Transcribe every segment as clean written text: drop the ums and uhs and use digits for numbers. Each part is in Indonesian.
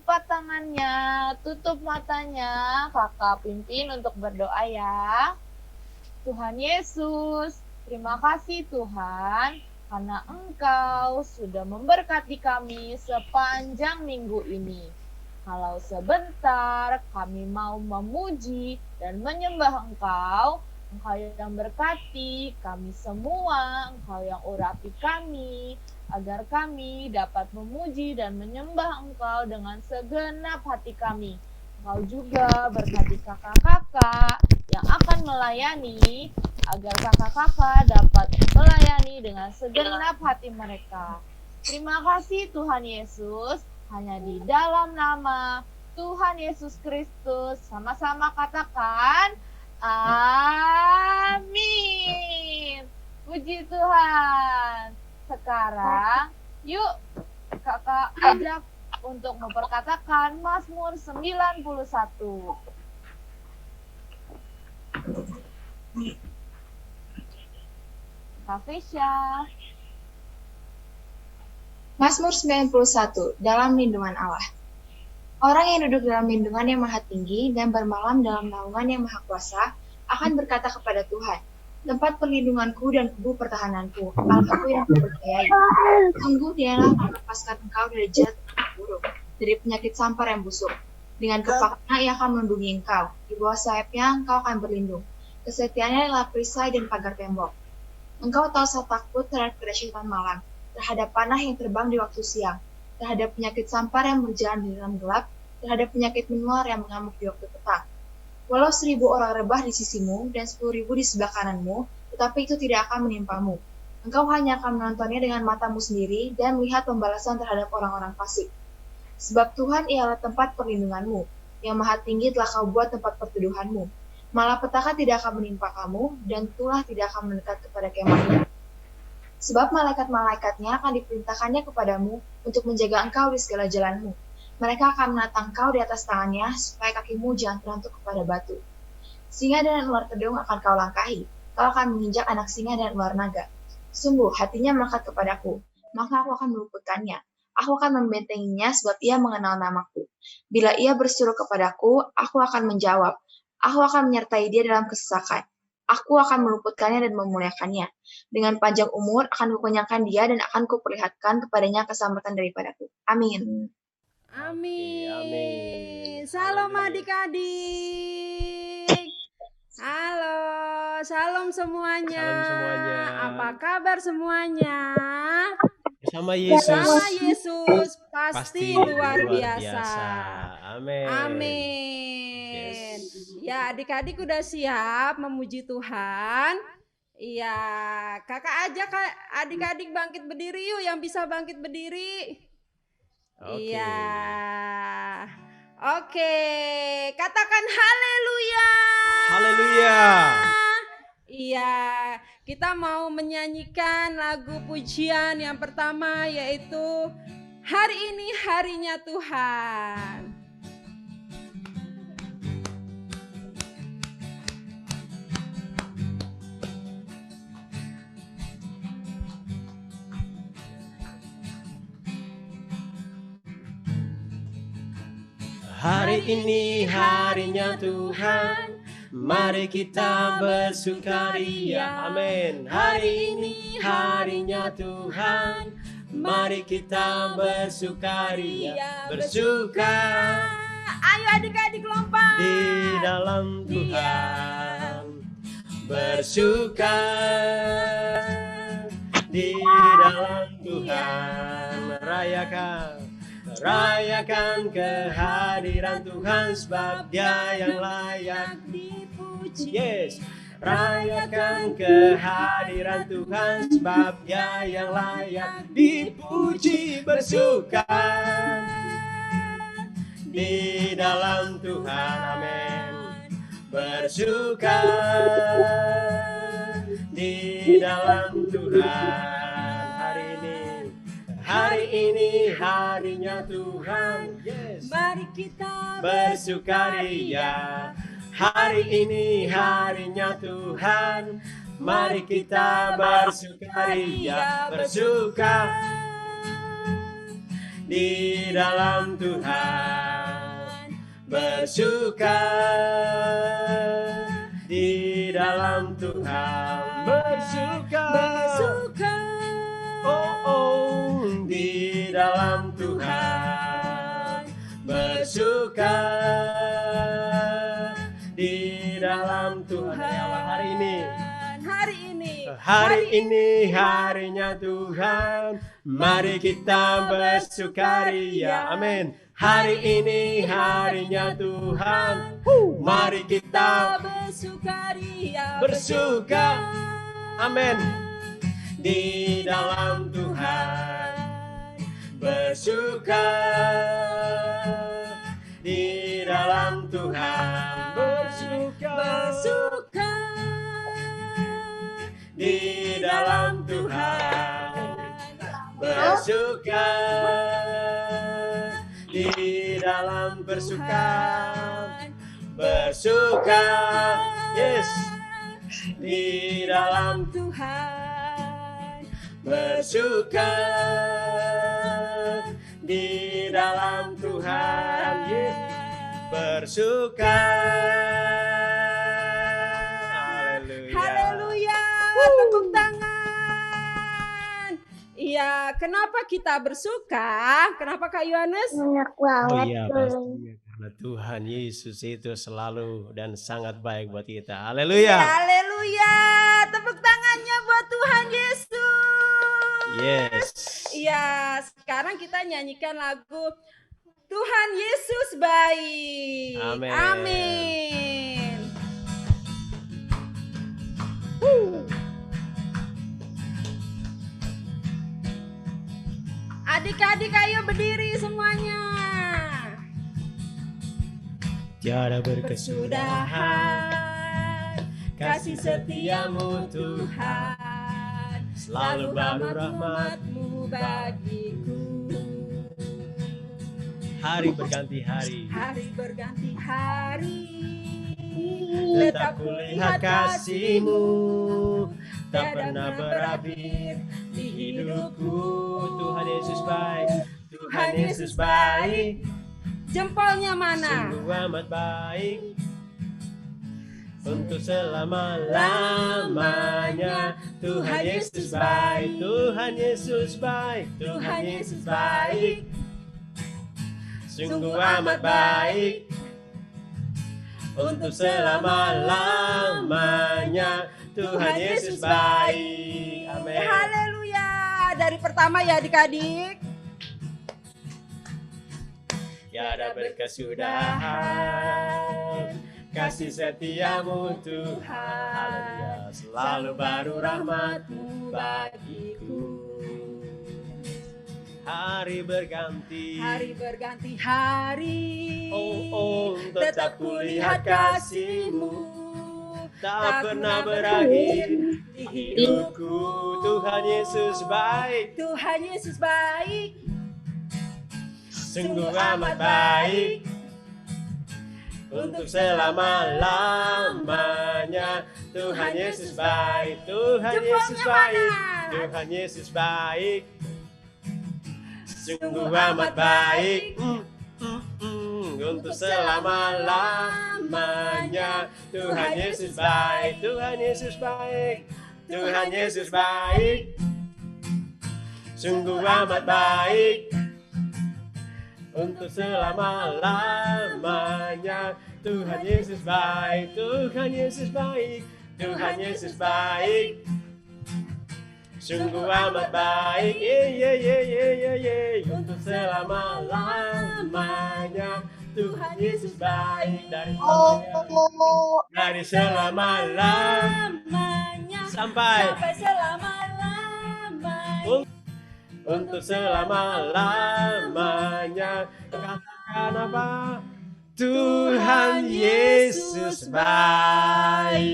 lipat tangannya, tutup matanya, kakak pimpin untuk berdoa ya. Tuhan Yesus, terima kasih Tuhan, karena Engkau sudah memberkati kami sepanjang minggu ini. Kalau sebentar kami mau memuji dan menyembah Engkau, Engkau yang berkati kami semua, Engkau yang urapi kami, agar kami dapat memuji dan menyembah Engkau dengan segenap hati kami. Engkau juga berkati kakak-kakak yang akan melayani, agar kakak-kakak dapat melayani dengan segenap hati mereka. Terima kasih Tuhan Yesus, hanya di dalam nama Tuhan Yesus Kristus. Sama-sama katakan, amin. Puji Tuhan. Sekarang, yuk kakak ajak untuk memperkatakan Mazmur 91. Kak Fesya. Mazmur 91, dalam lindungan Allah. Orang yang duduk dalam lindungan yang maha tinggi dan bermalam dalam naungan yang maha kuasa akan berkata kepada Tuhan, tempat perlindunganku dan kubu pertahananku, Allahku yang kupercayai. Sungguh dialah melepaskan engkau dari jahat buruk, dari penyakit sampar yang busuk. Dengan kepaknya ia akan melindungi engkau, di bawah sayapnya engkau akan berlindung. Kesetiaannya adalah perisai dan pagar tembok. Engkau tak usah takut terhadap kedahsyatan malam, terhadap panah yang terbang di waktu siang, terhadap penyakit sampar yang berjalan di dalam gelap, terhadap penyakit menular yang mengamuk di waktu petang. Walau 1.000 orang rebah di sisimu dan 10.000 di sebelah kananmu, tetapi itu tidak akan menimpamu. Engkau hanya akan menontonnya dengan matamu sendiri dan melihat pembalasan terhadap orang-orang fasik. Sebab Tuhan ialah tempat perlindunganmu, yang maha tinggi telah kau buat tempat perteduhanmu. Malapetaka tidak akan menimpa kamu, dan tulah tidak akan mendekat kepada kemahnya. Sebab malaikat-malaikatnya akan diperintahkannya kepadamu untuk menjaga engkau di segala jalanmu. Mereka akan menatang kau di atas tangannya, supaya kakimu jangan terantuk kepada batu. Singa dan ular kedung akan kau langkahi, kau akan menginjak anak singa dan ular naga. Sungguh, hatinya melekat kepadaku, maka aku akan meluputkannya. Aku akan membentenginya sebab ia mengenal namaku. Bila ia berseru kepadaku, aku akan menjawab. Aku akan menyertai dia dalam kesesakan. Aku akan meluputkannya dan memuliakannya. Dengan panjang umur akan kukenyangkan dia dan akan kuperlihatkan kepadanya keselamatan daripadaku. Amin. Amin. Amin. Salam Haleluya. adik-adik. Halo, salam semuanya. Salam semuanya. Apa kabar semuanya? Bersama Yesus. Bersama Yesus pasti luar biasa. biasa. Amin. Amin. Yes. Ya, adik-adik udah siap memuji Tuhan? Iya, kakak ajak adik-adik bangkit berdiri yuk, yang bisa bangkit berdiri. Oke. Iya. Oke, katakan haleluya. Haleluya. Iya, kita mau menyanyikan lagu pujian yang pertama, yaitu Hari Ini Harinya Tuhan. Hari ini harinya Tuhan, mari kita bersukaria. Amin. Hari ini harinya Tuhan, mari kita bersukaria. Bersuka. Ayo adik-adik lompat. Di dalam Tuhan. Bersuka. Di dalam Tuhan. Rayakan kehadiran Tuhan, sebab Dia yang layak dipuji. Yes. Rayakan kehadiran Tuhan, sebab Dia yang layak dipuji. Bersuka di dalam Tuhan. Amin. Bersuka di dalam Tuhan. Hari ini harinya Tuhan. Yes. Mari kita bersukaria. Hari ini harinya Tuhan. Mari kita bersukaria. Bersuka di dalam Tuhan. Bersuka di dalam Tuhan. Bersuka, oh, di dalam Tuhan. Bersuka di dalam Tuhan. Hari ini. Hari ini harinya Tuhan, mari kita bersukaria. Amin. Hari ini harinya Tuhan, mari kita bersukaria. Bersuka, amin. Di dalam Tuhan, bersuka di dalam Tuhan. Bersuka di dalam Tuhan, bersuka di dalam bersuka, yes, di dalam Tuhan, bersuka di dalam Tuhan, yes, bersuka. Haleluya. Tepuk tangan. Iya, kenapa kita bersuka? Kenapa Kak Yohanes? Oh iya, pastinya karena Tuhan Yesus itu selalu dan sangat baik buat kita. Haleluya. Haleluya. Tepuk tangannya buat Tuhan Yesus. Yes. Iya, sekarang kita nyanyikan lagu Tuhan Yesus baik. Amin. Amin. Adik-adik ayo berdiri semuanya. Tiada berkesudahan kasih setiamu Tuhan, selalu baru rahmat-Mu bagiku. Hari berganti hari, Hari berganti hari, tetap kulihat kasih-Mu, tak pernah berakhir di hidupku. Tuhan Yesus baik, Tuhan Yesus baik, Jempolnya mana? sungguh amat baik, untuk selama-lamanya. Tuhan Yesus baik, Tuhan Yesus baik, Tuhan Yesus baik, sungguh amat baik, untuk selama-lamanya. Tuhan Yesus baik. Amin. Haleluya. Dari pertama ya adik-adik. Tiada berkesudahan kasih setiamu Tuhan, haleluya, selalu baru rahmat-Mu bagiku. Hari berganti hari, oh, tetap kulihat kasih-Mu, tak pernah berakhir di hidupku. Tuhan Yesus baik, Tuhan Yesus baik, sungguh amat baik, untuk selama-lamanya. Tuhan Yesus baik, Tuhan Yesus baik, Tuhan Yesus baik, sungguh amat baik, untuk selama-lamanya. Tuhan Yesus baik, Tuhan Yesus baik, Tuhan Yesus baik, sungguh amat baik, untuk selama-lamanya. Tuhan Yesus baik, Tuhan Yesus baik, Tuhan Yesus baik, sungguh amat baik, untuk selama-lamanya. Tuhan Yesus baik dari selama-lamanya sampai selama-lamanya. Untuk selama-lamanya. Katakan apa? Tuhan Yesus baik.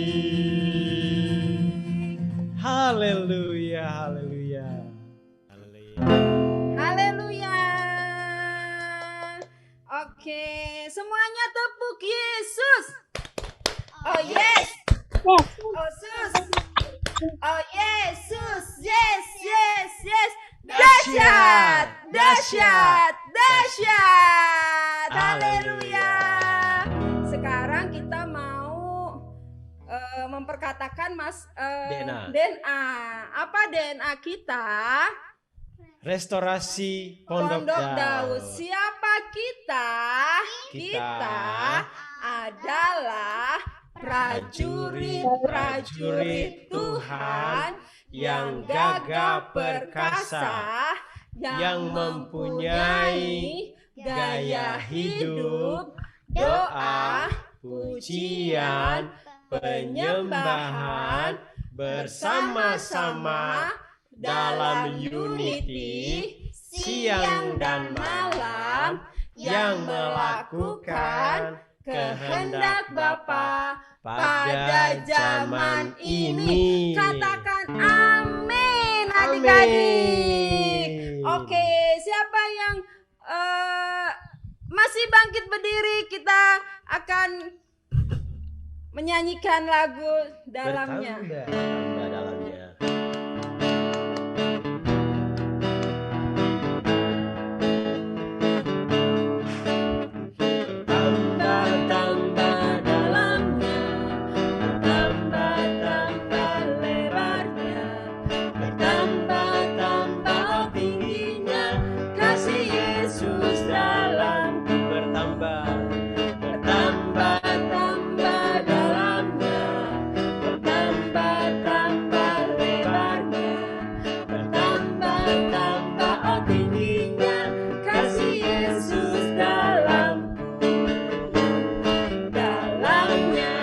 Haleluya, haleluya, haleluya. haleluya. Oke, semuanya tepuk Yesus. Oh yes. Oh sus. Oh Yesus. Yes, yes, yes. Dahsyat, dahsyat, dahsyat. Haleluya. Sekarang kita mau memperkatakan DNA. DNA. Apa DNA kita? Restorasi Pondok Pondok Daud. Daud. Siapa kita? Kita adalah prajurit-prajurit Tuhan yang gagah perkasa, yang mempunyai gaya hidup, doa, pujian, penyembahan bersama-sama dalam unity siang dan malam, yang melakukan kehendak Bapa pada zaman ini. Katakan amin, adik-adik. Oke, siapa yang masih bangkit berdiri, kita akan menyanyikan lagu dalamnya. Bertambah dalamnya. Bertambah dalamnya, bertambah lebarnya, bertambah tingginya kasih Yesus dalamku. Bertambah dalamnya, bertambah lebarnya, bertambah tingginya kasih Yesus dalamku. Dalamnya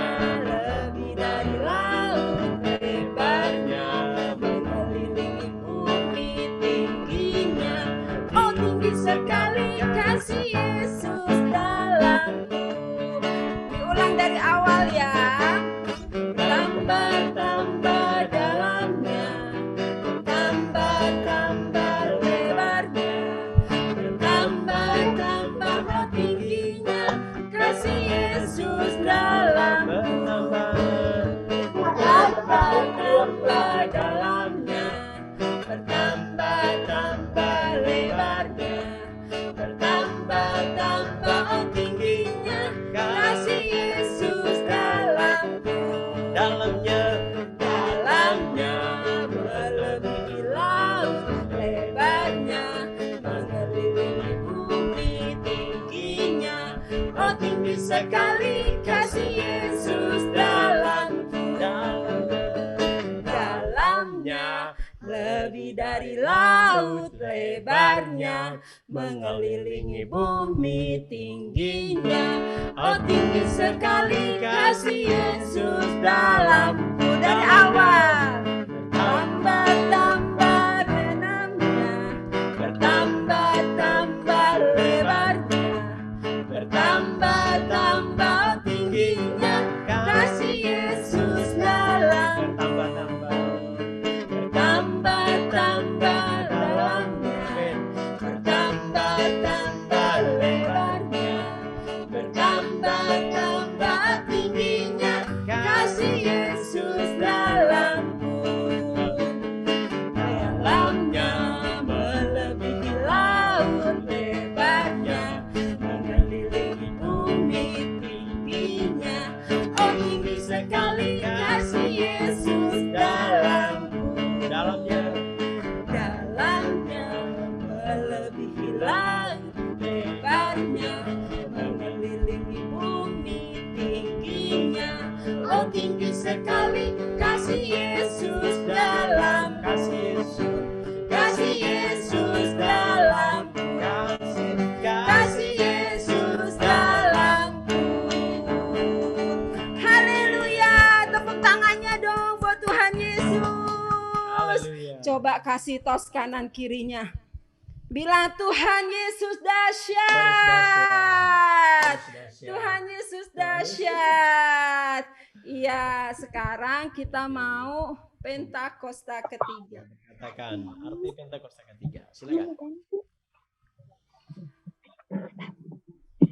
lebih dari laut lebarnya, mengelilingi bumi tingginya. Oh, tinggi sekali kasih Yesus dalamku. Diulang dari awal ya. Bertambah dalamnya, bertambah lebarnya, bertambah tingginya kasih Yesus dalamku. Bertambah dalamnya, bertambah lebarnya, bertambah tingginya kasih Yesus dalamku. Dalamnya melebihi laut lebarnya, mengelilingi bumi tingginya. Oh, tinggi sekali kasih Yesus dalamku. Dalamnya lebih dari laut lebarnya, mengelilingi bumi tingginya. Oh, tinggi sekali kasih Yesus dalamku. Dari awal. Bertambah benamnya, bertambah lebarnya, bertambah tingginya kasih Yesus dalamku. Bertambah dalamnya, bertambah lebarnya, bertambah tingginya kasih Yesus dalamku. Dalamnya melebihi laut lebarnya, mengelilingi bumi tingginya. Oh, tinggi sekali kasih Yesus dalamku. Dalamnya melebihi laut lebarnya, mengelilingi bumi tingginya. Oh, tinggi sekali kasih Yesus dalam, kasih Yesus dalamku, kasih Yesus dalamku. Haleluya, tepuk tangannya dong buat Tuhan Yesus. Coba kasih tos kanan kirinya. Bilang Tuhan Yesus dahsyat. Tuhan Yesus dahsyat. Iya, sekarang kita mau Pentakosta ketiga. Katakan arti Pentakosta ketiga. Silakan.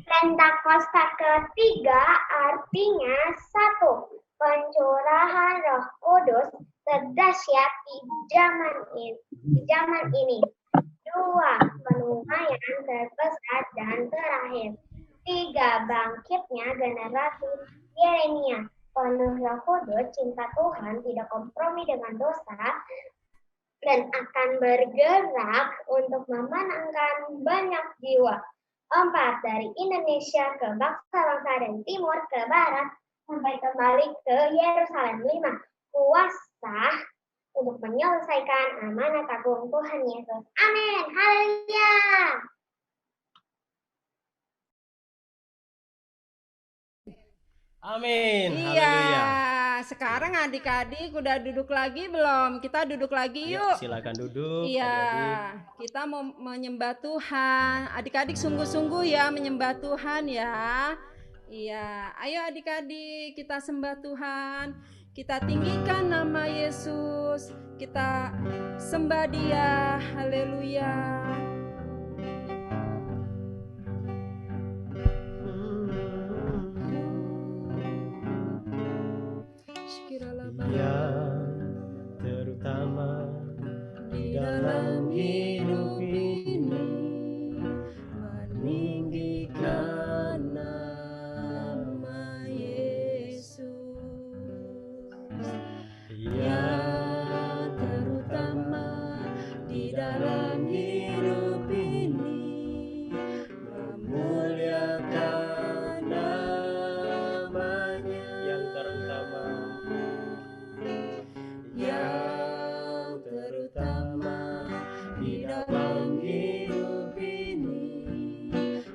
Pentakosta ketiga artinya 1. Pencurahan Roh Kudus terdahsyat di zaman ini. 2. Penungaian terpesat dan terakhir. 3. Bangkitnya generasi Yeremia. Penuh Roh Kudus, cinta Tuhan, tidak kompromi dengan dosa, dan akan bergerak untuk memenangkan banyak jiwa. 4. Dari Indonesia ke bangsa-bangsa dan timur ke barat, sampai kembali ke Yerusalem. 5. Kuasa untuk menyelesaikan amanat agung Tuhan Yesus. Amin. Haleluya. Amin. Iya, Haleluya. sekarang adik-adik udah duduk lagi belum? Kita duduk lagi Ayo, yuk. silakan duduk. Iya, adik-adik. kita mau menyembah Tuhan. Adik-adik sungguh-sungguh ya menyembah Tuhan ya. Iya, ayo adik-adik kita sembah Tuhan. Kita tinggikan nama Yesus. Kita sembah Dia. Haleluya. Yang terutama di dalam hidup ini, meninggikan nama Yesus. Yang terutama di dalam hidup ini, memuliakan namanya. Yang terutama, yang terutama di dalam hidup ini,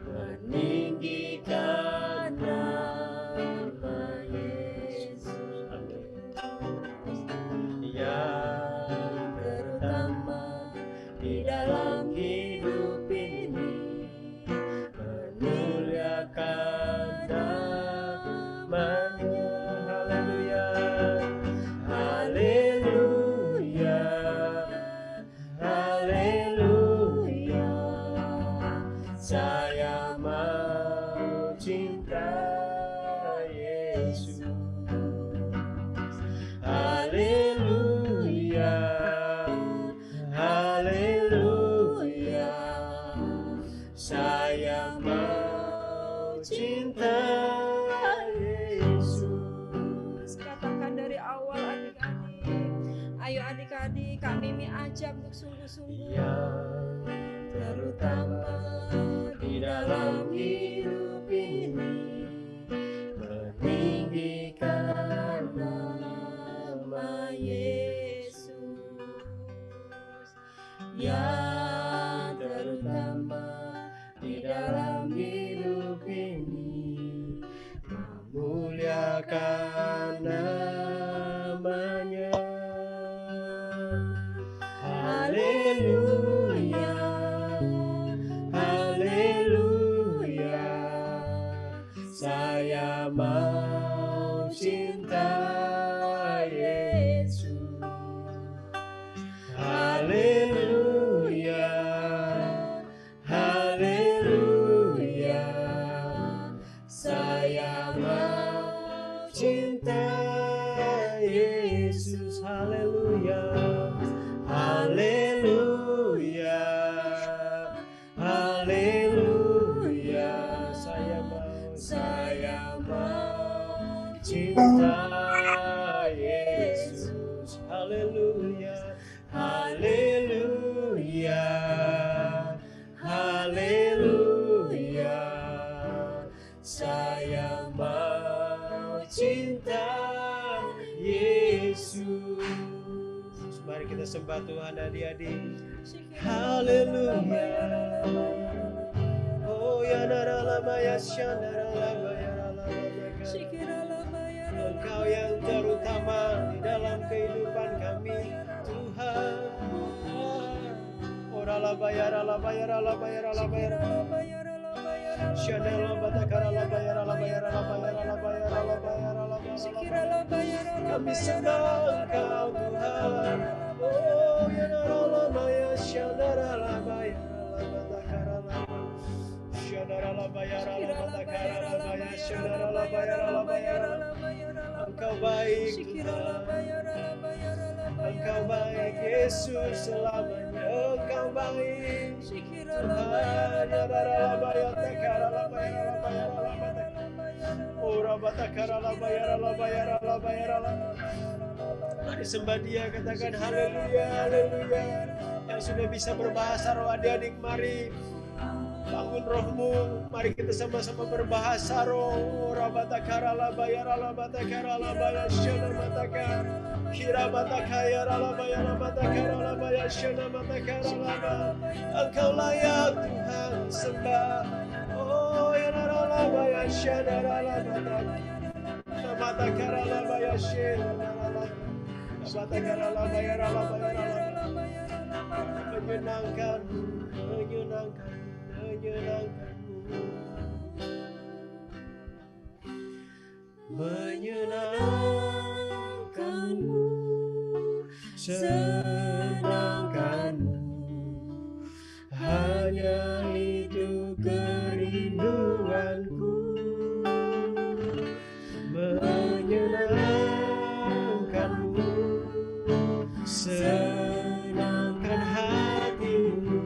meninggikan nama Yesus. Amin. Yang terutama di dalam hidup ini, memuliakan namanya. Haleluya, haleluya, haleluya. Saya mau cinta Yesus. Haleluya, haleluya, saya mau cinta Yesus. Katakan dari awal adik-adik. Ayo adik-adik, kami ajak untuk sungguh-sungguh. Yang terutama di dalam hidup ini, meninggikan nama Yesus. Yang terutama di dalam hidup ini, memuliakan namanya. Haleluya, haleluya, saya mau cinta Yesus. Haleluya, haleluya, saya mau cinta Yesus. Haleluya, haleluya, haleluya, saya mau cinta Yesus. Haleluya, haleluya, haleluya, saya mau cinta Yesus. Mari kita sembah Tuhan adik-adik. Haleluya. Oh ya naralabaya syandaralabaya ralabaya. Engkau yang terutama di dalam kehidupan kami, Tuhan. Oh ralabaya ralabaya ralabaya ralabaya. Kami sembah Engkau Tuhan. Oh ya naralabaya syandaralabaya ralabaya. Engkau baik Tuhan, Engkau baik Yesus selamanya, Engkau baik. Tuhan, mari sembah Dia, katakan haleluya, haleluya. Yang sudah bisa berbahasa roh adik-adik, mari bangun rohmu, mari kita sama-sama berbahasa roh. Engkau layak Tuhan sembah. Oh ya ralabaya syadalabata. Namatakara menyenangkan, menyenangkan, menyenangkanmu, menyenangkanmu, senangkanmu, hanya itu kerinduanku, menyenangkanmu, senangkan hatimu,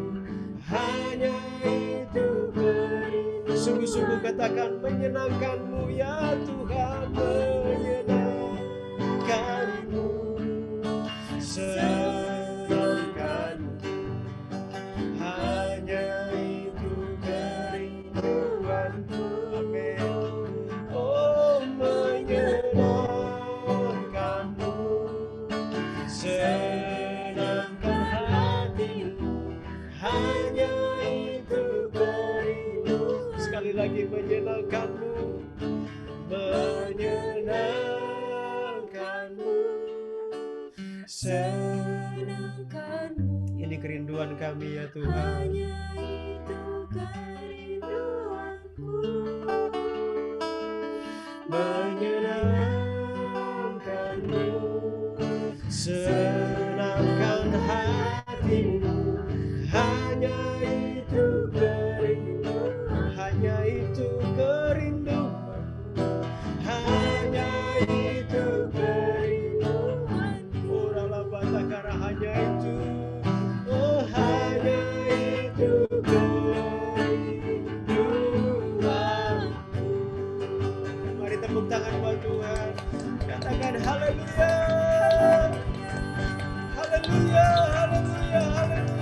hanya itu kerinduanku. Sungguh-sungguh katakan menyenangkanmu ya Tuhan, menyenangkanmu, senangkanmu, hanya itu kerinduanku. Amin. Oh menyenangkanmu, senangkan hatimu, hanya itu kerindu. Sekali lagi menyenangkanmu, menyenangkanmu, senangkanmu. Ini kerinduan kami ya Tuhan. Hanya itu kerinduanku, menyenangkanmu, senangkan hatimu, hanya itu kerindu, hanya itu kerinduan, hanya itu kerinduan. Uralah batakara, hanya itu, oh hanya itu kerinduan. Mari tepuk tangan buat Tuhan, katakan haleluya, haleluya, haleluya, haleluya.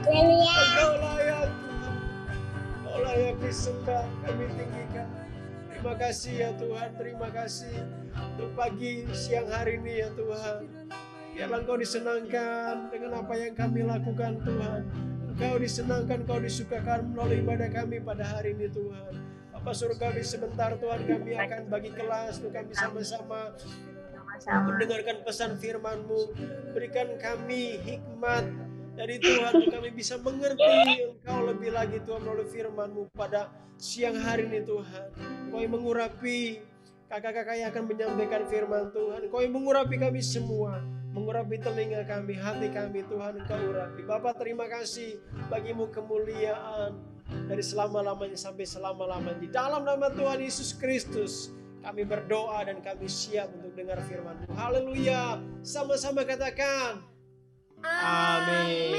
Engkau layak Tuhan, Engkau layak disembah, kami tinggikan. Terima kasih ya Tuhan, terima kasih untuk pagi siang hari ini ya Tuhan. Biarlah Engkau disenangkan dengan apa yang kami lakukan Tuhan. Engkau disenangkan, Engkau disukakan melalui ibadah kami pada hari ini Tuhan. Bapak suruh kami sebentar Tuhan, kami akan bagi kelas untuk kami sama-sama mendengarkan pesan firman-Mu. Berikan kami hikmat dari Tuhan untuk kami bisa mengerti Engkau lebih lagi Tuhan melalui firman-Mu pada siang hari ini Tuhan. Engkau yang mengurapi kakak-kakak yang akan menyampaikan firman Tuhan. Engkau yang mengurapi kami semua, mengurapi telinga kami, hati kami Tuhan, Engkau urapi. Bapa terima kasih, bagimu kemuliaan dari selama-lamanya sampai selama-lamanya. Di dalam nama Tuhan Yesus Kristus kami berdoa dan kami siap untuk dengar firman-Mu. Haleluya. Sama-sama katakan amin.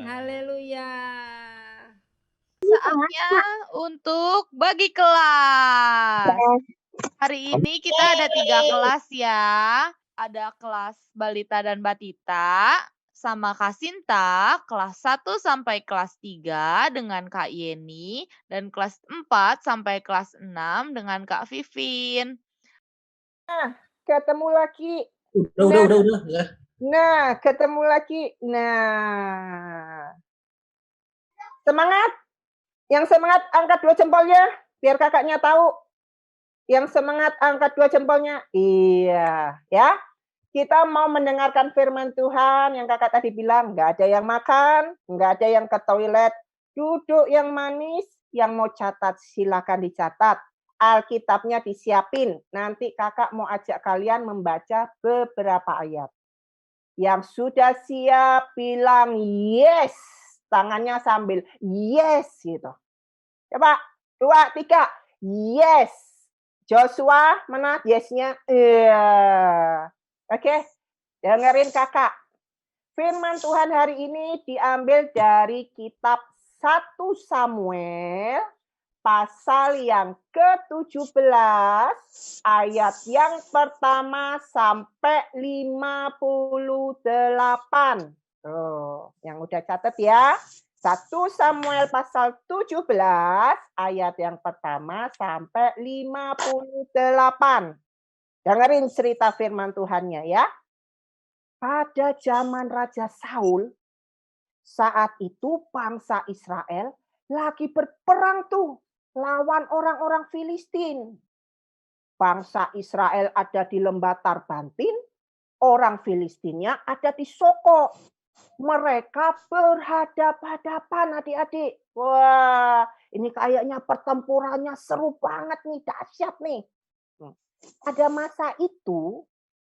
Haleluya. Saatnya untuk bagi kelas. Hari ini kita ada 3 kelas ya. Ada kelas balita dan batita sama Kak Sinta, kelas 1 sampai kelas 3 dengan Kak Yeni, dan kelas 4 sampai kelas 6 dengan Kak Vivin. Ketemu lagi. Udah. Nah, ketemu lagi. Nah. Semangat. Yang semangat angkat 2 jempolnya biar kakaknya tahu. Yang semangat angkat 2 jempolnya. Iya, ya. Kita mau mendengarkan firman Tuhan yang kakak tadi bilang, nggak ada yang makan, nggak ada yang ke toilet, duduk yang manis, yang mau catat silakan dicatat. Alkitabnya disiapin, nanti kakak mau ajak kalian membaca beberapa ayat. Yang sudah siap bilang yes, tangannya sambil yes gitu. Coba, 2, 3, yes. Joshua, mana yes-nya? Iya. Oke, Dengerin kakak. Firman Tuhan hari ini diambil dari kitab 1 Samuel pasal yang ke-17 ayat yang pertama sampai 58. Tuh, yang udah catat ya. 1 Samuel pasal 17 ayat yang pertama sampai 58. Dengerin cerita firman Tuhannya ya. Pada zaman Raja Saul, saat itu bangsa Israel lagi berperang tuh lawan orang-orang Filistin. Bangsa Israel ada di lembah Tarbantin, orang Filistinnya ada di Soko. Mereka berhadapan-hadapan adik-adik. Wah, ini kayaknya pertempurannya seru banget nih, dahsyat nih. Pada masa itu,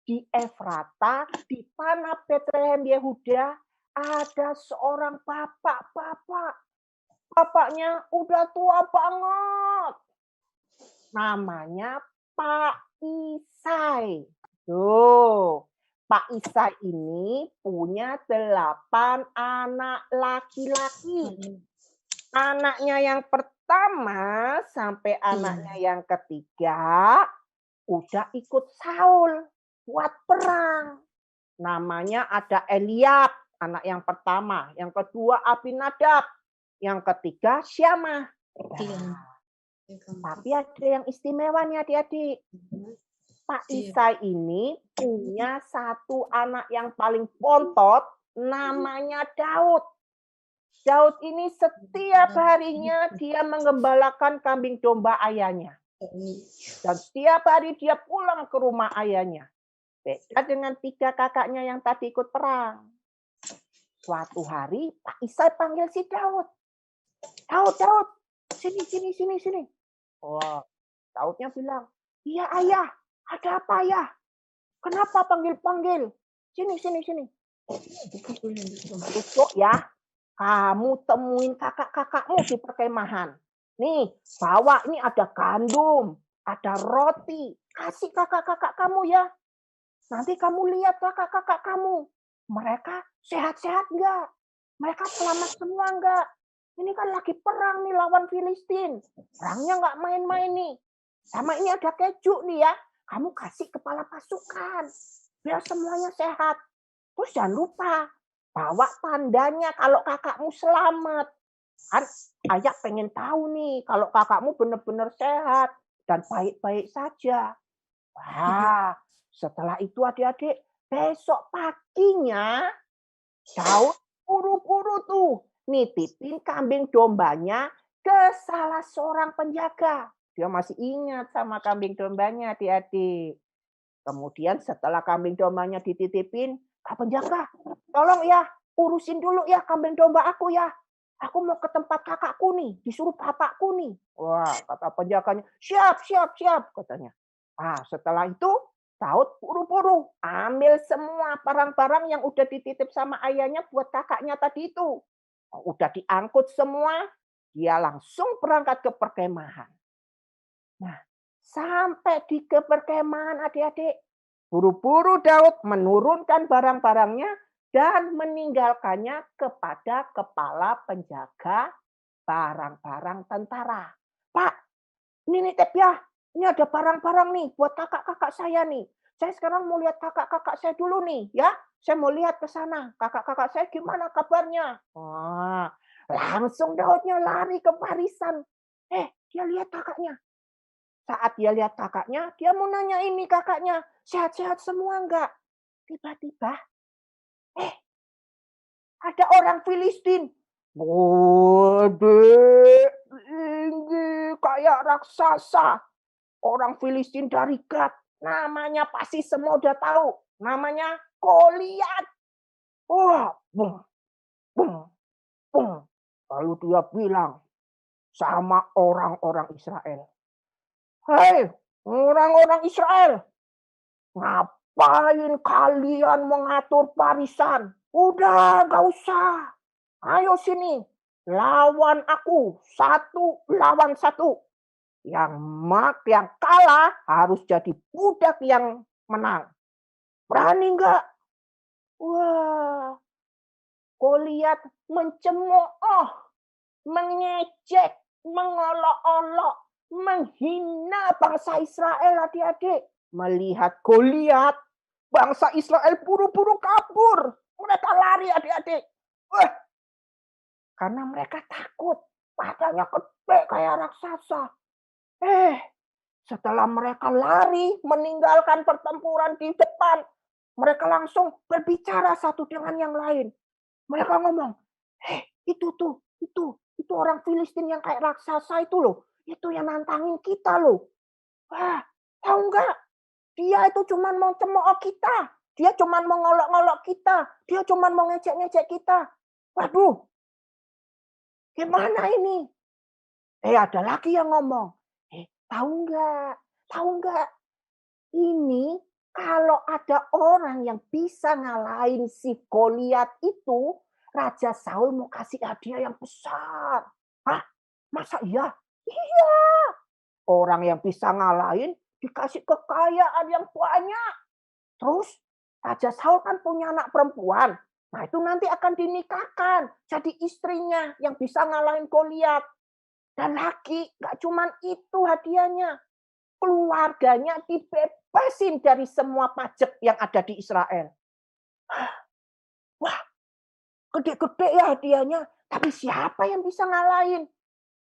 di Efrata, di tanah Betlehem Yehuda, ada seorang bapak-bapak. Bapaknya udah tua banget. Namanya Pak Isai. Tuh, Pak Isai ini punya 8 anak laki-laki. Anaknya yang pertama sampai anaknya yang ketiga udah ikut Saul buat perang. Namanya ada Eliab, anak yang pertama. Yang kedua Abinadab. Yang ketiga Syamah. Tapi ada yang istimewa nih adik-adik. Pak Isai ini punya satu anak yang paling bontot, namanya Daud. Daud ini setiap harinya dia menggembalakan kambing domba ayahnya. Dan setiap hari dia pulang ke rumah ayahnya. Beda dengan 3 kakaknya yang tadi ikut perang. Suatu hari Pak Isai panggil si Daud. Daud, sini. Oh, Daudnya bilang, iya ayah, ada apa ayah? Kenapa panggil-panggil? Sini. Besok ya, kamu temuin kakak-kakakmu di perkemahan. Nih, bawa ini ada gandum, ada roti. Kasih kakak-kakak kamu ya. Nanti kamu lihat kakak-kakak kamu. Mereka sehat-sehat enggak? Mereka selamat semua enggak? Ini kan lagi perang nih lawan Filistin. Perangnya enggak main-main nih. Sama ini ada keju nih ya. Kamu kasih kepala pasukan. Biar semuanya sehat. Terus jangan lupa, bawa tandanya kalau kakakmu selamat. Kan ayah pengen tahu nih kalau kakakmu benar-benar sehat dan baik-baik saja. Wah, setelah itu adik-adik, besok paginya Daud buru-buru tuh nitipin kambing dombanya ke salah seorang penjaga. Dia masih ingat sama kambing dombanya adik-adik. Kemudian setelah kambing dombanya dititipin, Kak penjaga, tolong ya, urusin dulu ya kambing domba aku ya. Aku mau ke tempat kakakku nih, disuruh bapakku nih. Wah, kata penjaganya, siap, katanya. Nah, setelah itu, Daud buru-buru ambil semua barang-barang yang udah dititip sama ayahnya buat kakaknya tadi itu. Udah diangkut semua, dia langsung berangkat ke perkemahan. Nah, sampai di perkemahan adik-adik, buru-buru Daud menurunkan barang-barangnya dan meninggalkannya kepada kepala penjaga barang-barang tentara. Pak, ini nitip ya. Ini ada barang-barang nih buat kakak-kakak saya nih. Saya sekarang mau lihat kakak-kakak saya dulu nih ya. Saya mau lihat ke sana. Kakak-kakak saya gimana kabarnya? Wah, langsung Daudnya lari ke barisan. Dia lihat kakaknya. Saat dia lihat kakaknya, dia mau nanya ini kakaknya, sehat-sehat semua enggak? Tiba-tiba, ada orang Filistin. Gede, tinggi, kayak raksasa. Orang Filistin dari Gat. Namanya pasti semua udah tahu. Namanya Goliat. Wah, bum. Lalu dia bilang sama orang-orang Israel. Hei, orang-orang Israel, ngapain kalian mengatur barisan? Udah, gak usah. Ayo sini, lawan aku, 1 lawan 1. Yang kalah harus jadi budak yang menang. Berani nggak? Wah, Goliat mencemooh, mengejek, mengolok-olok, menghina bangsa Israel, adik-adik. Melihat Goliat, bangsa Israel buru-buru kabur. Mereka lari, adik-adik. Wah, karena mereka takut. Badannya gede kayak raksasa. Setelah mereka lari meninggalkan pertempuran di depan, mereka langsung berbicara satu dengan yang lain. Mereka ngomong, itu orang Filistin yang kayak raksasa itu loh. Itu yang nantangin kita loh. Wah, tahu nggak? Dia itu cuma mau cemooh kita. Dia cuma mau ngolok-ngolok kita. Dia cuma mau ngecek-ngecek kita. Waduh, gimana ini? Ada lagi yang ngomong. Tahu nggak? Ini kalau ada orang yang bisa ngalahin si Goliat itu, Raja Saul mau kasih hadiah yang besar. Hah? Masa iya? Iya. Orang yang bisa ngalahin dikasih kekayaan yang banyak. Terus Raja Saul kan punya anak perempuan. Nah itu nanti akan dinikahkan. Jadi istrinya yang bisa ngalahin Goliat. Dan lagi gak cuman itu hadiahnya. Keluarganya dibebasin dari semua pajak yang ada di Israel. Wah, gede-gede ya hadiahnya. Tapi siapa yang bisa ngalahin?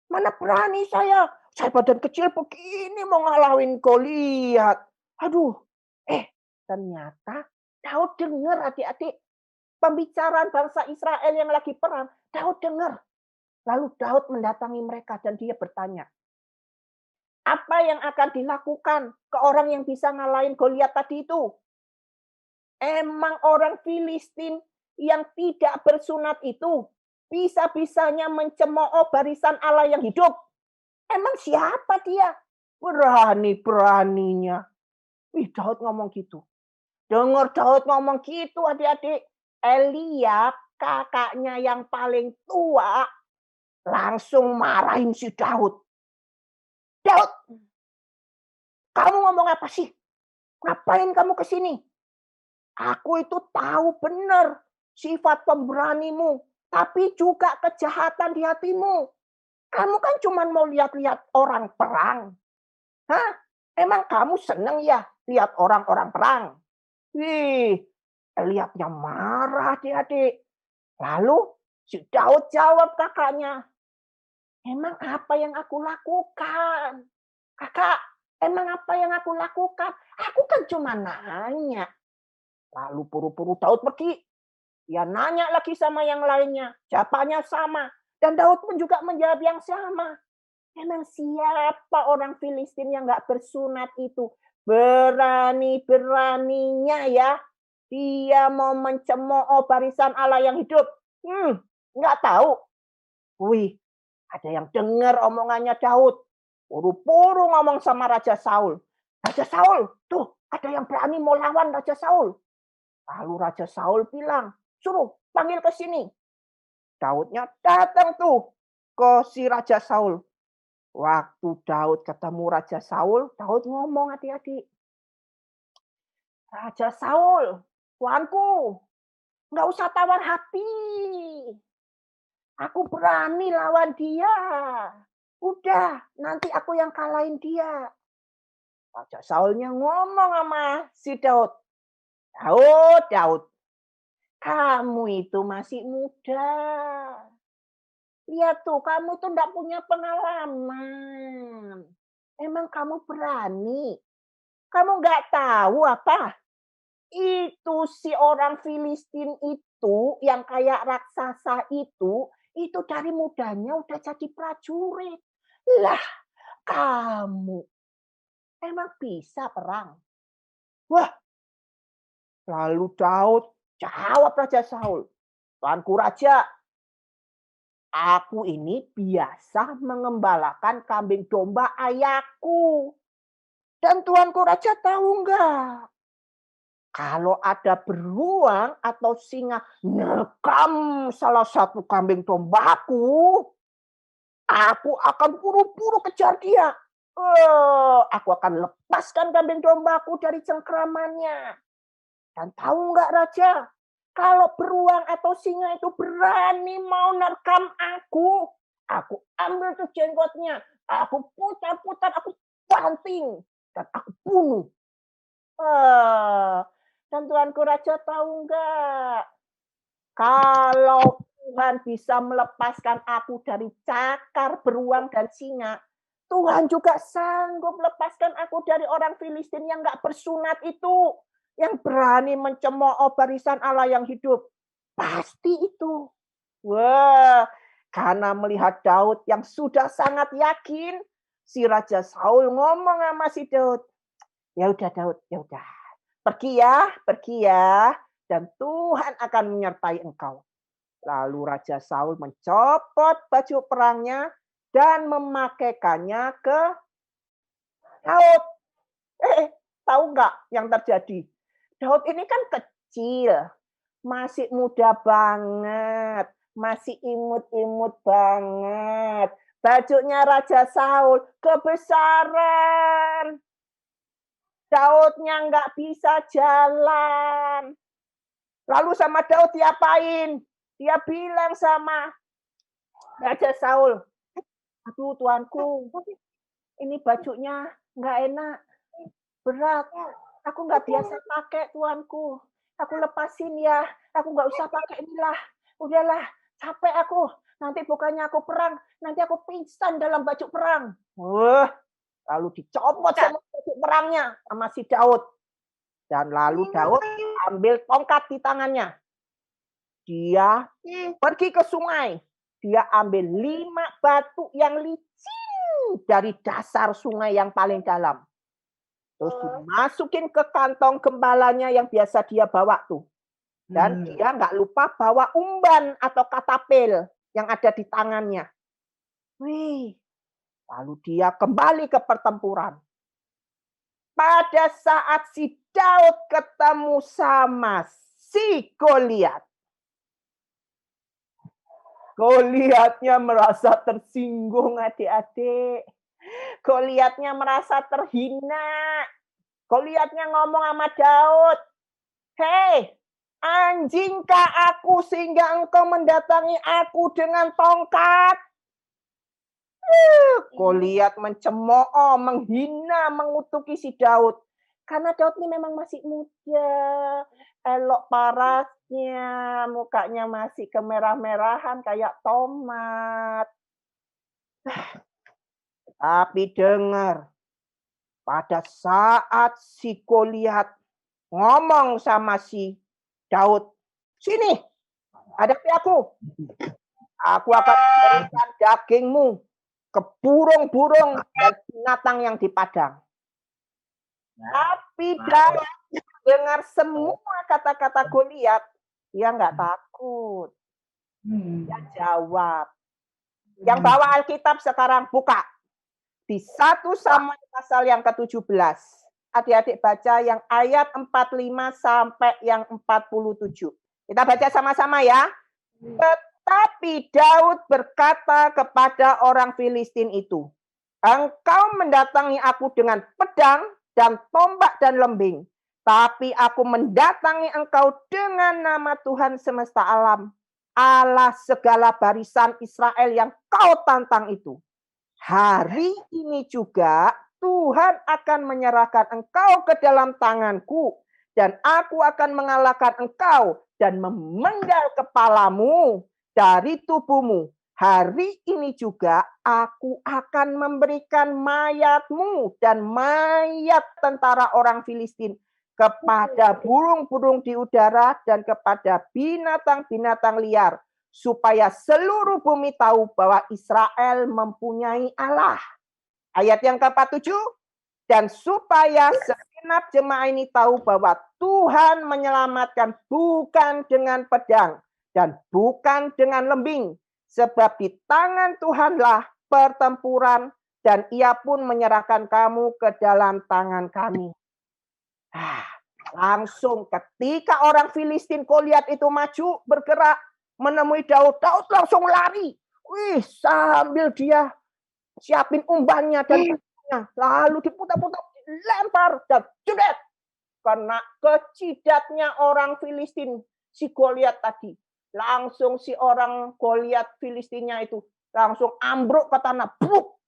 Mana berani saya. Saya badan kecil begini mau ngalahin Goliat. Aduh, ternyata Daud dengar adik-adik. Pembicaraan bangsa Israel yang lagi perang. Daud dengar. Lalu Daud mendatangi mereka dan dia bertanya, apa yang akan dilakukan ke orang yang bisa ngalahin Goliat tadi itu? Emang orang Filistin yang tidak bersunat itu bisa-bisanya mencemooh barisan Allah yang hidup? Emang siapa dia? Berani-beraninya. Daud ngomong gitu. Dengar Daud ngomong gitu adik-adik. Eliab, kakaknya yang paling tua, langsung marahin si Daud. Daud, kamu ngomong apa sih? Ngapain kamu ke sini? Aku itu tahu benar sifat pemberanimu, tapi juga kejahatan di hatimu. Kamu kan cuma mau lihat-lihat orang perang. Hah? Emang kamu seneng ya lihat orang-orang perang? Eliabnya marah adik-adik. Lalu si Daud jawab kakaknya, emang apa yang aku lakukan? Kakak, emang apa yang aku lakukan? Aku kan cuma nanya. Lalu puru-puru Daud pergi. Dia nanya lagi sama yang lainnya. Jawabannya sama. Dan Daud pun juga menjawab yang sama. Emang siapa orang Filistin yang gak bersunat itu? Berani-beraninya ya. Dia mau mencemooh barisan Allah yang hidup. Nggak tahu. Ada yang dengar omongannya Daud. Puru-puru ngomong sama Raja Saul. Raja Saul, tuh ada yang berani mau lawan Raja Saul. Lalu Raja Saul bilang, suruh panggil ke sini. Daudnya datang tuh ke si Raja Saul. Waktu Daud ketemu Raja Saul, Daud ngomong adik-adik. Raja Saul, tuanku, nggak usah tawar hati. Aku berani lawan dia. Udah, nanti aku yang kalahin dia. Raja Saulnya ngomong sama si Daud. Daud, kamu itu masih muda. Lihat tuh, kamu tuh enggak punya pengalaman. Emang kamu berani? Kamu nggak tahu apa? Itu si orang Filistin itu, yang kayak raksasa itu dari mudanya udah jadi prajurit. Lah, kamu emang bisa perang? Wah, lalu Daud jawab Raja Saul, tuanku Raja, aku ini biasa mengembalakan kambing domba ayahku. Dan tuanku Raja tahu enggak? Kalau ada beruang atau singa nekam salah satu kambing dombaku, aku akan buru-buru kejar dia. Aku akan lepaskan kambing dombaku dari cengkramannya. Dan tahu nggak Raja? Kalau beruang atau singa itu berani mau nerkam aku ambil tuh jenggotnya, aku putar-putar, aku banting, dan aku bunuh. Dan Tuanku Raja tahu enggak? Kalau Tuhan bisa melepaskan aku dari cakar beruang dan singa, Tuhan juga sanggup lepaskan aku dari orang Filistin yang enggak bersunat itu, yang berani mencemooh barisan Allah yang hidup. Pasti itu. Wah, karena melihat Daud yang sudah sangat yakin, si Raja Saul ngomong sama si Daud, ya udah Daud, ya udah. Pergi ya, dan Tuhan akan menyertai engkau. Lalu Raja Saul mencopot baju perangnya dan memakaikannya ke Daud. Tahu nggak yang terjadi? Daud ini kan kecil, masih muda banget, masih imut-imut banget. Bajunya Raja Saul kebesaran. Daudnya nggak bisa jalan. Lalu sama Daud diapain? Dia bilang sama Raja Saul, aduh tuanku, ini bajunya nggak enak, berat. Aku nggak biasa pakai tuanku. Aku lepasin ya, aku nggak usah pakai inilah. Udahlah, capek aku. Nanti bukannya aku perang, nanti aku pingsan dalam baju perang. Lalu dicopot sama baju perangnya sama si Daud. Dan lalu Daud ambil tongkat di tangannya. Dia pergi ke sungai. Dia ambil 5 batu yang licin dari dasar sungai yang paling dalam. Terus dimasukin ke kantong gembalanya yang biasa dia bawa tuh. Dan dia nggak lupa bawa umban atau katapil yang ada di tangannya. Lalu dia kembali ke pertempuran. Pada saat si Daud ketemu sama si Goliat. Goliatnya merasa tersinggung adik-adik. Goliatnya merasa terhina. Goliatnya ngomong sama Daud, "Hei, anjingkah aku sehingga engkau mendatangi aku dengan tongkat?" Goliat mencemooh, menghina, mengutuki si Daud. Karena Daud ini memang masih muda, elok parasnya, mukanya masih kemerah-merahan kayak tomat. Tapi dengar, pada saat si Goliat ngomong sama si Daud, "Sini, hadapi aku. Aku akan memberikan dagingmu ke burung-burung dan binatang yang di padang." Tapi Daud dengar semua kata-kata Goliat, dia nggak takut. Dia jawab. Yang bawa Alkitab sekarang buka. Di 1 Samuel pasal yang ke-17. Adik-adik baca yang ayat 45 sampai yang 47. Kita baca sama-sama ya. Tetapi Daud berkata kepada orang Filistin itu, "Engkau mendatangi aku dengan pedang dan tombak dan lembing. Tapi aku mendatangi engkau dengan nama Tuhan semesta alam, Allah segala barisan Israel yang kau tantang itu. Hari ini juga Tuhan akan menyerahkan engkau ke dalam tanganku, dan aku akan mengalahkan engkau dan memenggal kepalamu dari tubuhmu. Hari ini juga aku akan memberikan mayatmu dan mayat tentara orang Filistin kepada burung-burung di udara dan kepada binatang-binatang liar, supaya seluruh bumi tahu bahwa Israel mempunyai Allah." Ayat yang ke-47, "Dan supaya segenap jemaah ini tahu bahwa Tuhan menyelamatkan bukan dengan pedang dan bukan dengan lembing, sebab di tangan Tuhanlah pertempuran, dan ia pun menyerahkan kamu ke dalam tangan kami." Langsung ketika orang Filistin Goliat itu maju bergerak menemui Daud, Daud langsung lari. Sambil dia siapin umbannya dan pedangnya, lalu diputar-putar, dilempar dan jedet. Kena ke jidatnya orang Filistin. si Goliat tadi. Langsung si orang Goliat Filistinnya itu langsung ambruk ke tanah. Bruk.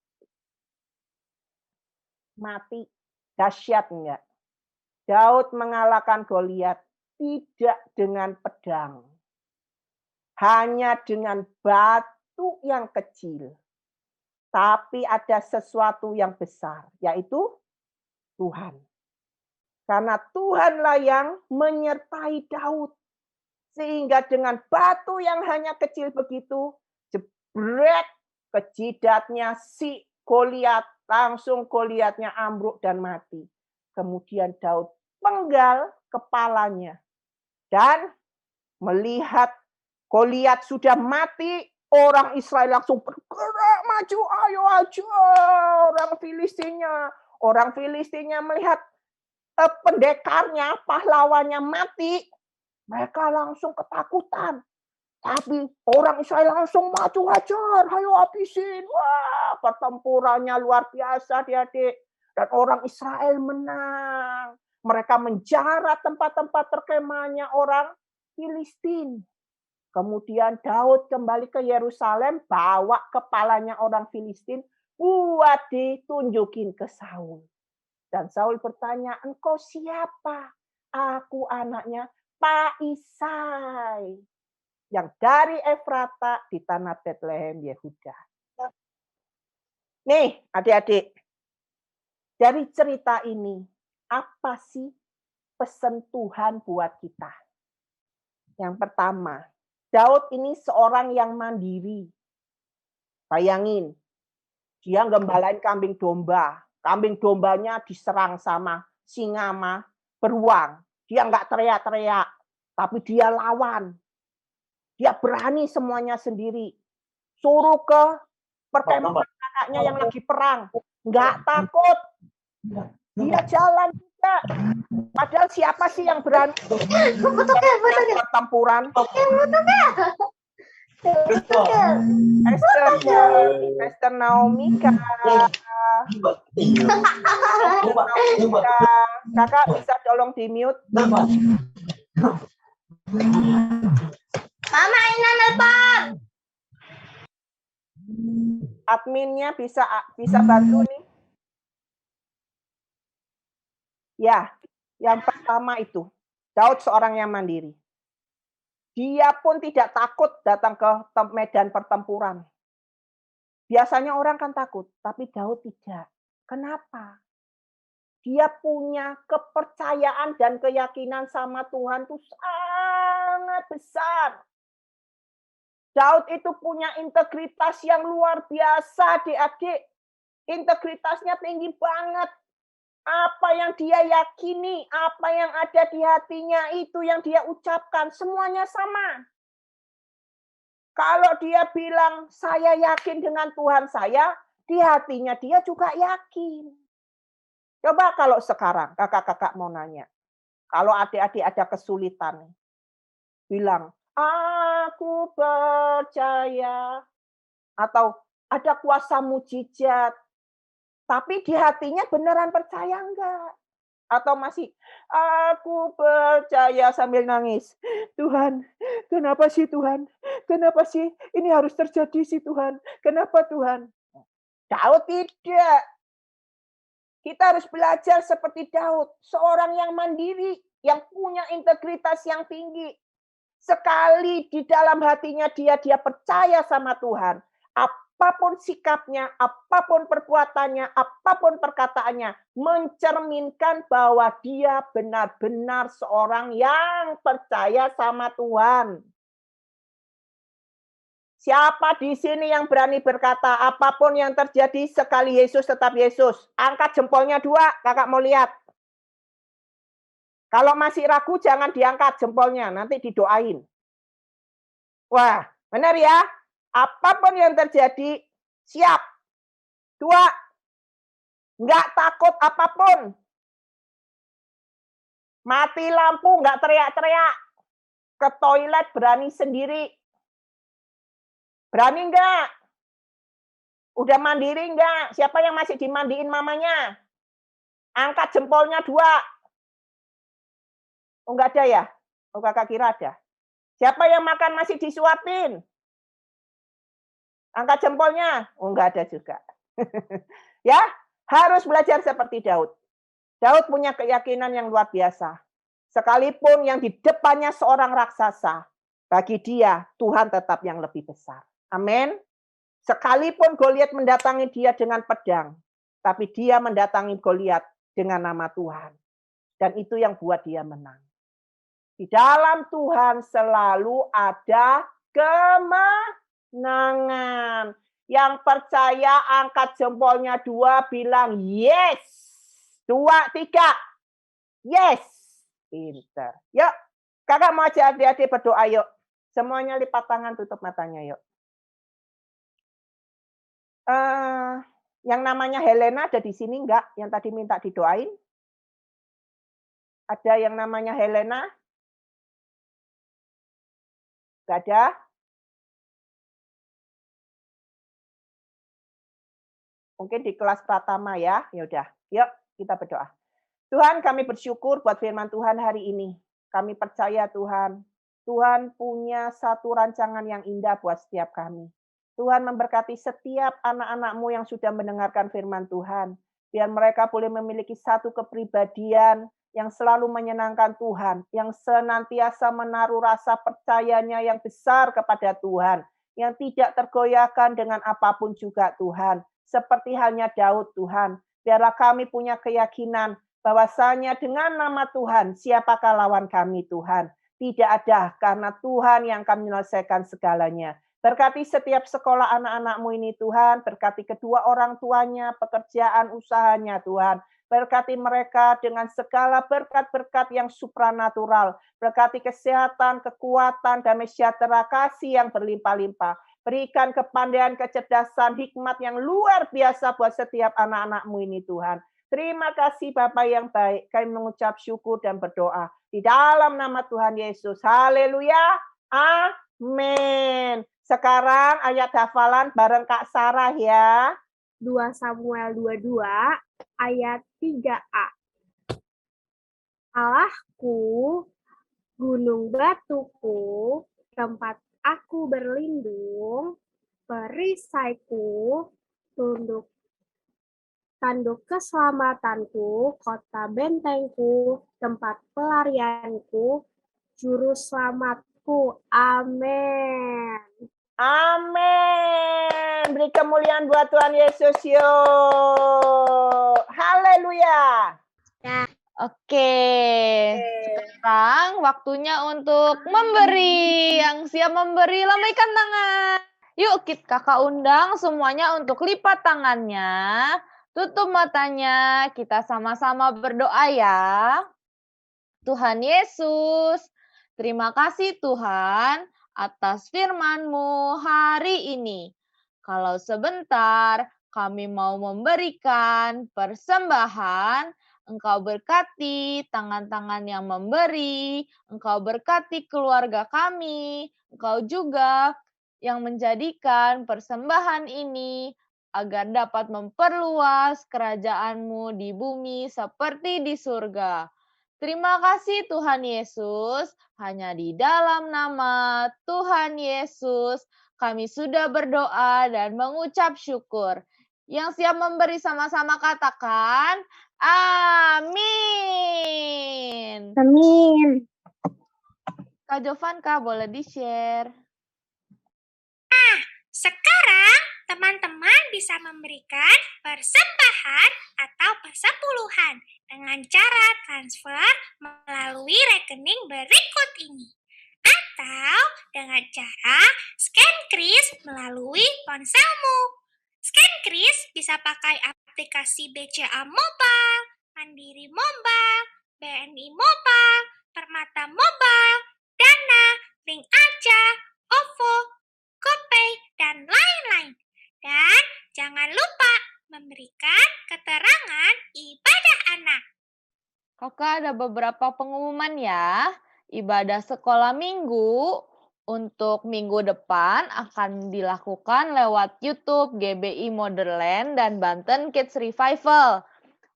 Mati. Dahsyat enggak? Daud mengalahkan Goliat tidak dengan pedang. Hanya dengan batu yang kecil. Tapi ada sesuatu yang besar, yaitu Tuhan. Karena Tuhanlah yang menyertai Daud. Sehingga dengan batu yang hanya kecil begitu, jebret ke jidatnya si Goliat. Langsung Goliatnya ambruk dan mati. Kemudian Daud penggal kepalanya. Dan melihat Goliat sudah mati, orang Israel langsung bergerak maju. Ayo aja orang Filistinnya. Orang Filistinnya melihat pendekarnya, pahlawannya mati. Mereka langsung ketakutan. Tapi orang Israel langsung maju hajar. Ayo habisin. Wah, pertempurannya luar biasa adik-adik. Dan orang Israel menang. Mereka menjarah tempat-tempat terkemahnya orang Filistin. Kemudian Daud kembali ke Yerusalem, bawa kepalanya orang Filistin, buat ditunjukin ke Saul. Dan Saul bertanya, engkau siapa? Aku anaknya Pak Isai. Yang dari Efrata di tanah Betlehem, Yehuda. Nih, adik-adik. Dari cerita ini, apa sih pesan Tuhan buat kita? Yang pertama, Daud ini seorang yang mandiri. Bayangin, dia gembalain kambing domba. Kambing dombanya diserang sama singa sama beruang. Dia nggak teriak-teriak, tapi dia lawan. Dia berani semuanya sendiri. Suruh ke perkemahan anaknya yang lagi perang. Nggak takut. Dia jalan juga. Padahal siapa sih yang berani pertempuran? Esther Naomi, Kakak bisa tolong di mute. Mama, ini nelpon. Adminnya bisa bantu nih. Ya, yang pertama itu Daud seorang yang mandiri. Dia pun tidak takut datang ke medan pertempuran. Biasanya orang kan takut, tapi Daud tidak. Kenapa? Dia punya kepercayaan dan keyakinan sama Tuhan itu sangat besar. Daud itu punya integritas yang luar biasa, adik-adik. Integritasnya tinggi banget. Apa yang dia yakini, apa yang ada di hatinya, itu yang dia ucapkan. Semuanya sama. Kalau dia bilang, saya yakin dengan Tuhan saya, di hatinya dia juga yakin. Coba kalau sekarang, kakak-kakak mau nanya. Kalau adik-adik ada kesulitan, bilang, aku percaya. Atau ada kuasa mujizat. Tapi di hatinya beneran percaya enggak? Atau masih, aku percaya sambil nangis. Tuhan, kenapa sih Tuhan? Kenapa sih ini harus terjadi sih Tuhan? Kenapa Tuhan? Daud tidak. Kita harus belajar seperti Daud. Seorang yang mandiri, yang punya integritas yang tinggi. Sekali di dalam hatinya dia percaya sama Tuhan. Apapun sikapnya, apapun perbuatannya, apapun perkataannya, mencerminkan bahwa dia benar-benar seorang yang percaya sama Tuhan. Siapa di sini yang berani berkata, apapun yang terjadi sekali Yesus tetap Yesus? Angkat jempolnya 2, kakak mau lihat. Kalau masih ragu, jangan diangkat jempolnya, nanti didoain. Wah, benar ya? Apapun yang terjadi, siap. 2, nggak takut apapun. Mati lampu, nggak teriak-teriak. Ke toilet berani sendiri. Berani nggak? Udah mandiri nggak? Siapa yang masih dimandiin mamanya? Angkat jempolnya 2. Oh, nggak ada ya? Oh, kakak kira ada. Siapa yang makan masih disuapin? Angkat jempolnya. Oh, enggak ada juga. Ya, harus belajar seperti Daud. Daud punya keyakinan yang luar biasa. Sekalipun yang di depannya seorang raksasa, bagi dia Tuhan tetap yang lebih besar. Amin. Sekalipun Goliat mendatangi dia dengan pedang, tapi dia mendatangi Goliat dengan nama Tuhan. Dan itu yang buat dia menang. Di dalam Tuhan selalu ada kemenangan. Yang percaya angkat jempolnya 2, bilang yes. 2, 3. Yes. Pinter. Yuk, kakak mau ajak adik-adik berdoa yuk. Semuanya lipat tangan, tutup matanya yuk. Yang namanya Helena ada di sini enggak? Yang tadi minta didoain? Ada yang namanya Helena? Enggak ada? Mungkin di kelas Pratama ya. Ya udah, yuk kita berdoa. Tuhan, kami bersyukur buat firman Tuhan hari ini. Kami percaya Tuhan, Tuhan punya satu rancangan yang indah buat setiap kami. Tuhan memberkati setiap anak-anak-Mu yang sudah mendengarkan firman Tuhan. Biar mereka boleh memiliki satu kepribadian yang selalu menyenangkan Tuhan, yang senantiasa menaruh rasa percayanya yang besar kepada Tuhan, yang tidak tergoyahkan dengan apapun juga Tuhan. Seperti halnya Daud Tuhan. Biarlah kami punya keyakinan bahwasanya dengan nama Tuhan, siapakah lawan kami Tuhan? Tidak ada, karena Tuhan yang akan menyelesaikan segalanya. Berkati setiap sekolah anak-anak-Mu ini Tuhan, berkati kedua orang tuanya, pekerjaan usahanya Tuhan. Berkati mereka dengan segala berkat-berkat yang supranatural. Berkati kesehatan, kekuatan, damai sejahtera, kasih yang berlimpah-limpah. Berikan kepandaian, kecerdasan, hikmat yang luar biasa buat setiap anak-anak-Mu ini Tuhan. Terima kasih Bapa yang baik. Kami mengucap syukur dan berdoa. Di dalam nama Tuhan Yesus. Haleluya. Amin. Sekarang ayat hafalan bareng Kak Sarah ya. 2 Samuel 22 ayat 3a. Allahku, gunung batuku, tempat aku berlindung, perisaiku, tanduk keselamatanku, kota bentengku, tempat pelarianku, juru selamatku. Amin. Amin. Beri kemuliaan buat Tuhan Yesus yuk. Haleluya. Oke, sekarang waktunya untuk memberi. Yang siap memberi, lambaikan tangan. Yuk, kakak undang semuanya untuk lipat tangannya. Tutup matanya, kita sama-sama berdoa ya. Tuhan Yesus, terima kasih Tuhan atas firman-Mu hari ini. Kalau sebentar kami mau memberikan persembahan, Engkau berkati tangan-tangan yang memberi, Engkau berkati keluarga kami, Engkau juga yang menjadikan persembahan ini agar dapat memperluas kerajaan-Mu di bumi seperti di surga. Terima kasih Tuhan Yesus, hanya di dalam nama Tuhan Yesus kami sudah berdoa dan mengucap syukur. Yang siap memberi sama-sama katakan, amin. Amin. Kak Jovanka boleh di-share. Sekarang teman-teman bisa memberikan persembahan atau persepuluhan dengan cara transfer melalui rekening berikut ini. Atau dengan cara scan kris melalui ponselmu. Scan kris bisa pakai aplikasi BCA Mobile, Mandiri Mobile, BNI Mobile, Permata Mobile, Dana, Link Aja, OVO, GoPay, dan lain-lain. Dan jangan lupa memberikan keterangan ibadah anak. Kakak ada beberapa pengumuman ya. Ibadah sekolah minggu untuk minggu depan akan dilakukan lewat YouTube GBI Motherland dan Banten Kids Revival.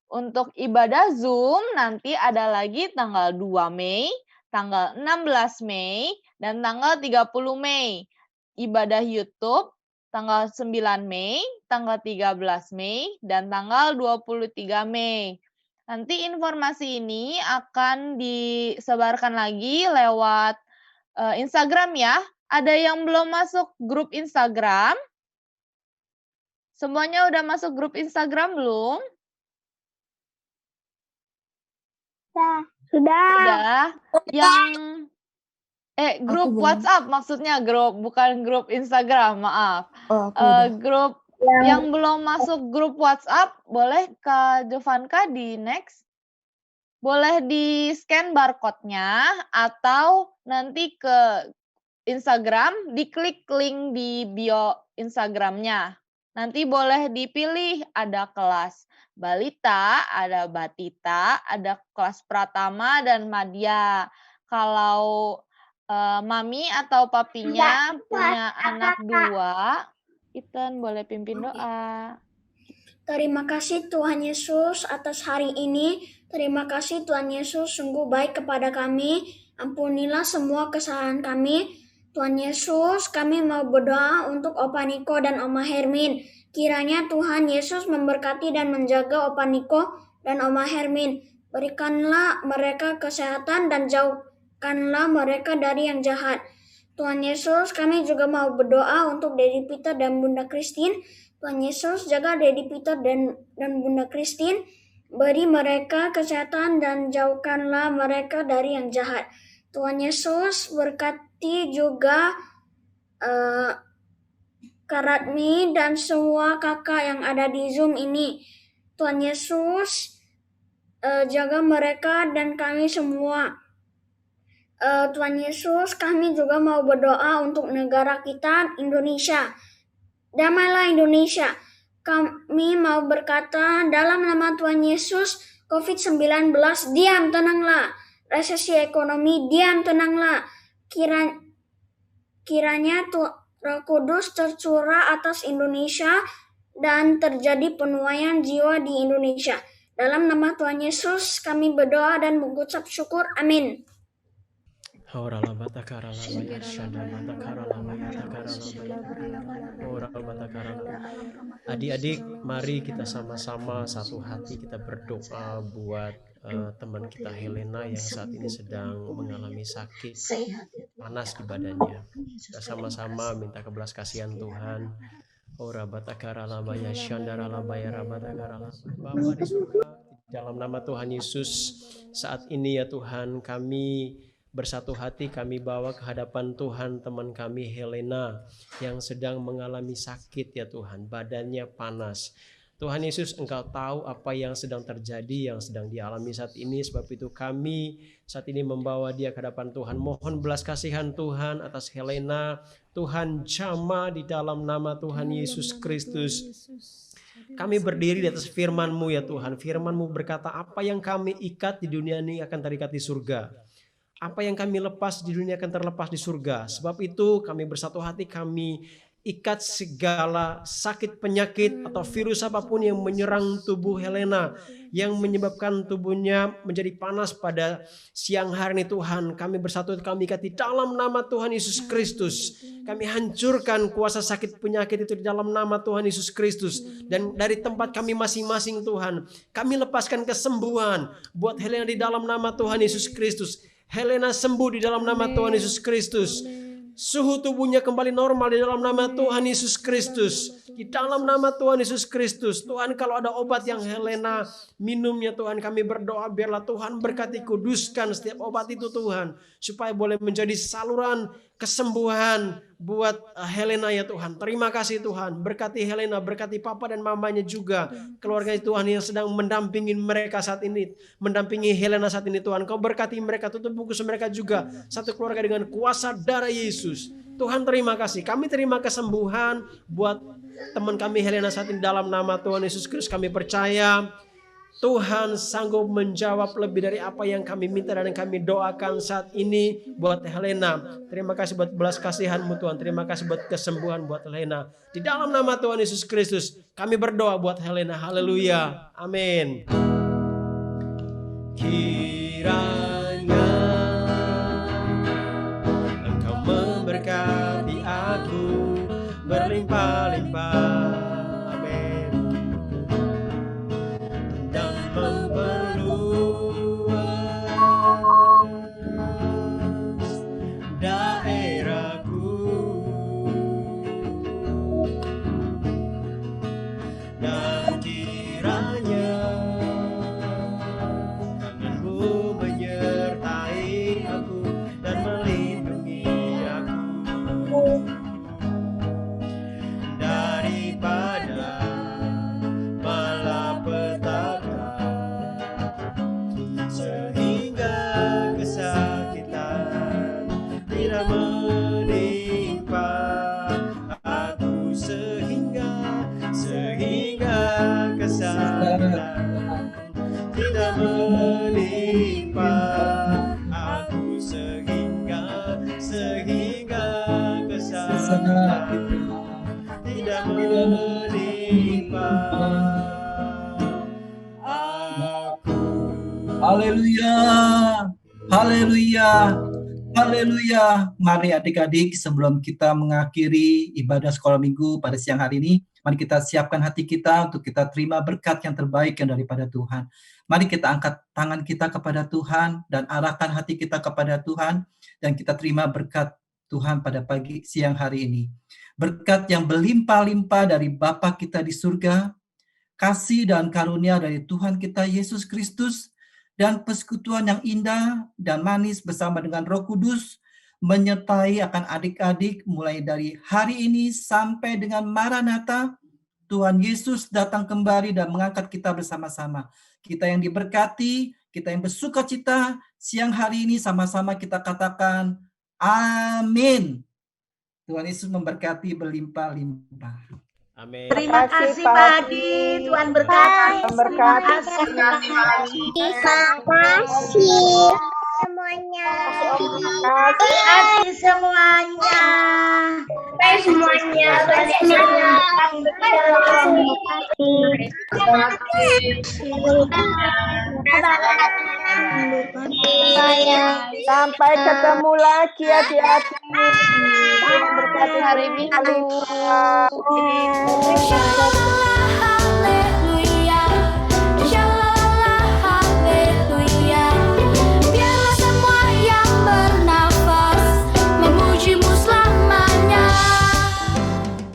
Untuk ibadah Zoom nanti ada lagi tanggal 2 Mei tanggal 16 Mei, dan tanggal 30 Mei. Ibadah YouTube tanggal 9 Mei, tanggal 13 Mei, dan tanggal 23 Mei. Nanti informasi ini akan disebarkan lagi lewat Instagram ya. Ada yang belum masuk grup Instagram? Semuanya udah masuk grup Instagram belum? Sudah. Yang grup WhatsApp maksudnya, bukan grup Instagram, maaf. Grup yang belum masuk grup WhatsApp, boleh Kak Jovanka di next? Boleh di-scan barcode-nya atau nanti ke Instagram, diklik link di bio Instagram-nya. Nanti boleh dipilih, ada kelas balita, ada batita, ada kelas pratama dan madya. Kalau mami atau papinya punya anak 2, Ethan boleh pimpin doa. Terima kasih Tuhan Yesus atas hari ini. Terima kasih Tuhan Yesus sungguh baik kepada kami. Ampunilah semua kesalahan kami. Tuhan Yesus, kami mau berdoa untuk Opa Niko dan Oma Hermin. Kiranya Tuhan Yesus memberkati dan menjaga Opa Niko dan Oma Hermin. Berikanlah mereka kesehatan dan jauhkanlah mereka dari yang jahat. Tuhan Yesus, kami juga mau berdoa untuk Daddy Peter dan Bunda Christine. Tuhan Yesus, jaga Daddy Peter dan Bunda Christine. Beri mereka kesehatan dan jauhkanlah mereka dari yang jahat. Tuhan Yesus, berkati juga Kak Radmi dan semua kakak yang ada di Zoom ini. Tuhan Yesus, jaga mereka dan kami semua. Tuhan Yesus, kami juga mau berdoa untuk negara kita, Indonesia. Damailah Indonesia. Kami mau berkata dalam nama Tuhan Yesus, COVID-19 diam, tenanglah. Resesi ekonomi diam, tenanglah. Kiranya Roh Kudus tercurah atas Indonesia dan terjadi penuaian jiwa di Indonesia. Dalam nama Tuhan Yesus kami berdoa dan mengucap syukur. Amin. Adik-adik, mari kita sama-sama satu hati kita berdoa buat teman kita Helena yang saat ini sedang mengalami sakit panas di badannya. Kita sama-sama minta kebelas kasihan Tuhan. Bapa di surga, dalam nama Tuhan Yesus, saat ini ya Tuhan, kami bersatu hati, kami bawa ke hadapan Tuhan teman kami Helena yang sedang mengalami sakit ya Tuhan, badannya panas. Tuhan Yesus, Engkau tahu apa yang sedang terjadi, yang sedang dialami saat ini. Sebab itu kami saat ini membawa dia ke hadapan Tuhan. Mohon belas kasihan Tuhan atas Helena. Tuhan jamah di dalam nama Tuhan Yesus Kristus. Kami berdiri di atas firman-Mu ya Tuhan. Firman-Mu berkata, apa yang kami ikat di dunia ini akan terikat di surga. Apa yang kami lepas di dunia akan terlepas di surga. Sebab itu kami bersatu hati, kami ikat segala sakit penyakit atau virus apapun yang menyerang tubuh Helena, yang menyebabkan tubuhnya menjadi panas pada siang hari ini Tuhan. Kami bersatu, kami ikat di dalam nama Tuhan Yesus Kristus. Kami hancurkan kuasa sakit penyakit itu di dalam nama Tuhan Yesus Kristus. Dan dari tempat kami masing-masing Tuhan, kami lepaskan kesembuhan buat Helena di dalam nama Tuhan Yesus Kristus. Helena sembuh di dalam nama Tuhan Yesus Kristus. Suhu tubuhnya kembali normal di dalam nama Tuhan Yesus Kristus. Di dalam nama Tuhan Yesus Kristus. Tuhan, kalau ada obat yang Helena minumnya Tuhan, kami berdoa biarlah Tuhan berkati, kuduskan setiap obat itu Tuhan. Supaya boleh menjadi saluran kesembuhan buat Helena ya Tuhan. Terima kasih Tuhan. Berkati Helena, berkati papa dan mamanya juga. Keluarga Tuhan yang sedang mendampingi mereka saat ini. Mendampingi Helena saat ini Tuhan. Kau berkati mereka, tutup bungkus mereka juga. Satu keluarga dengan kuasa darah Yesus. Tuhan terima kasih. Kami terima kesembuhan buat teman kami Helena saat ini dalam nama Tuhan Yesus Kristus. Kami percaya Tuhan sanggup menjawab lebih dari apa yang kami minta dan yang kami doakan saat ini buat Helena. Terima kasih buat belas kasihan-Mu Tuhan. Terima kasih buat kesembuhan buat Helena. Di dalam nama Tuhan Yesus Kristus kami berdoa buat Helena. Haleluya. Amin. Kiranya dan kiranya tanganmu menyertai aku dan melindungi aku daripada malapetaka, sehingga kesakitan tidak menimpa aku, sehingga kesakitan tidak menimpa aku, sehingga kesakitan tidak menimpa aku. Haleluya, haleluya, haleluya. Mari adik-adik, sebelum kita mengakhiri ibadah sekolah minggu pada siang hari ini, mari kita siapkan hati kita untuk kita terima berkat yang terbaik yang daripada Tuhan. Mari kita angkat tangan kita kepada Tuhan dan arahkan hati kita kepada Tuhan, dan kita terima berkat Tuhan pada pagi siang hari ini. Berkat yang berlimpah-limpah dari Bapa kita di surga, kasih dan karunia dari Tuhan kita Yesus Kristus, dan persekutuan yang indah dan manis bersama dengan Roh Kudus menyertai akan adik-adik mulai dari hari ini sampai dengan Maranatha. Tuhan Yesus datang kembali dan mengangkat kita bersama-sama. Kita yang diberkati, kita yang bersukacita, siang hari ini sama-sama kita katakan amin. Tuhan Yesus memberkati berlimpah-limpah. Amin. Terima kasih Pak Adi, Tuhan berkati. Terima kasih semuanya. Terima kasih semuanya. Bye semuanya. Sampai ketemu lagi adik-adik. Berkati hari Minggu. Haleluya.